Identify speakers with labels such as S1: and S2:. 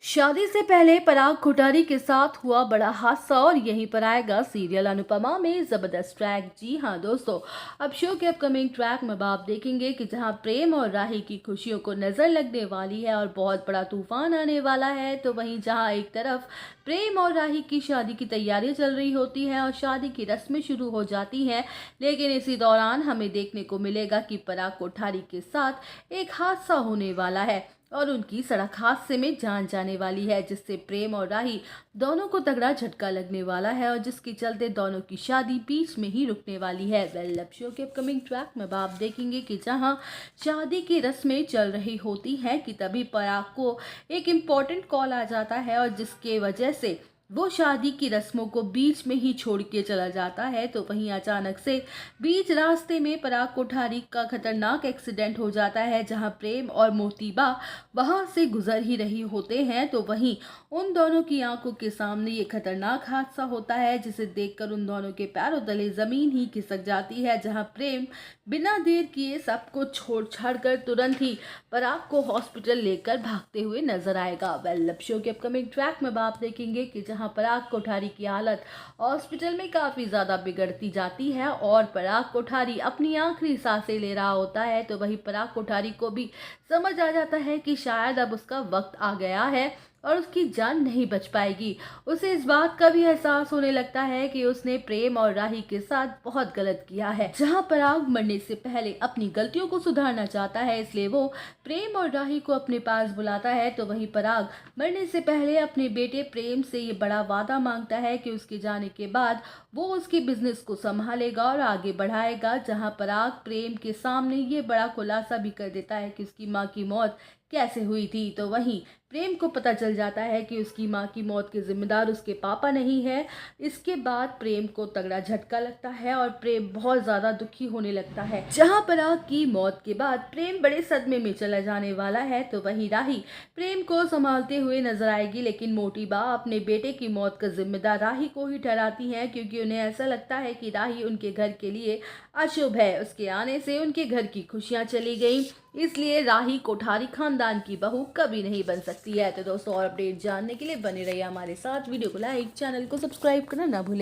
S1: शादी से पहले पराग कोठारी के साथ हुआ बड़ा हादसा और यहीं पर आएगा सीरियल अनुपमा में जबरदस्त ट्रैक। जी हाँ दोस्तों, अब शो के अपकमिंग ट्रैक में आप देखेंगे कि जहां प्रेम और राही की खुशियों को नजर लगने वाली है और बहुत बड़ा तूफान आने वाला है, तो वहीं जहां एक तरफ प्रेम और राही की शादी की तैयारियां चल रही होती हैं और शादी की रस्में शुरू हो जाती हैं, लेकिन इसी दौरान हमें देखने को मिलेगा कि पराग कोठारी के साथ एक हादसा होने वाला है और उनकी सड़क हादसे में जान जाने वाली है, जिससे प्रेम और राही दोनों को तगड़ा झटका लगने वाला है और जिसके चलते दोनों की शादी बीच में ही रुकने वाली है। वेल, शो के अपकमिंग ट्रैक में आप देखेंगे कि जहां शादी की रस्में चल रही होती हैं कि तभी पराग को एक इम्पोर्टेंट कॉल आ जाता है और जिसके वजह से वो शादी की रस्मों को बीच में ही छोड़ के चला जाता है। तो वहीं अचानक से बीच रास्ते में पराग कोठारी का खतरनाक एक्सीडेंट हो जाता है, जहां प्रेम और मोतीबा वहां से गुजर ही रही होते हैं। तो वहीं उन दोनों की आंखों के सामने ये खतरनाक हादसा होता है, जिसे देखकर उन दोनों के पैरों तले जमीन ही खिसक जाती है, जहां प्रेम बिना देर किए सब कुछ छोड़ छाड़ कर तुरंत ही पराग को हॉस्पिटल लेकर भागते हुए नजर आएगा। वेल, शो के अपकमिंग ट्रैक में आप देखेंगे कि जहां पराग कोठारी की हालत हॉस्पिटल में काफी ज्यादा बिगड़ती जाती है और पराग कोठारी अपनी आखिरी सांसें ले रहा होता है, तो वही पराग कोठारी को भी समझ आ जाता है कि शायद अब उसका वक्त आ गया है और उसकी जान नहीं बच पाएगी। उसे इस बात का भी एहसास होने लगता है कि उसने प्रेम और राही के साथ बहुत गलत किया है। जहां पराग मरने से पहले अपनी गलतियों को सुधारना चाहता है, इसलिए वो प्रेम और राही को अपने पास बुलाता है, तो वहीं पराग मरने से पहले अपने बेटे प्रेम से ये बड़ा वादा मांगता है कि उसके जाने के बाद वो उसके बिजनेस को संभालेगा और आगे बढ़ाएगा। जहां पराग प्रेम के सामने ये बड़ा खुलासा भी कर देता है कि उसकी माँ की मौत कैसे हुई थी। तो वहीं प्रेम को पता चल जाता है कि उसकी माँ की मौत के जिम्मेदार उसके पापा नहीं है। इसके बाद प्रेम को तगड़ा झटका लगता है और प्रेम बहुत ज्यादा दुखी होने लगता है। जहां पराग की मौत के बाद प्रेम बड़े सदमे में चला जाने वाला है, तो वहीं राही प्रेम को संभालते हुए नजर आएगी, लेकिन मोटी बा अपने बेटे की मौत का जिम्मेदार राही को ही ठहराती है, क्योंकि उन्हें ऐसा लगता है कि राही उनके घर के लिए अशुभ है। उसके आने से उनके घर की खुशियां चली गई, इसलिए राही कोठारी खानदान की बहू कभी नहीं बन सकती है। तो दोस्तों, और अपडेट जानने के लिए बने रहिए हमारे साथ। वीडियो को लाइक, चैनल को सब्सक्राइब करना ना भूलें।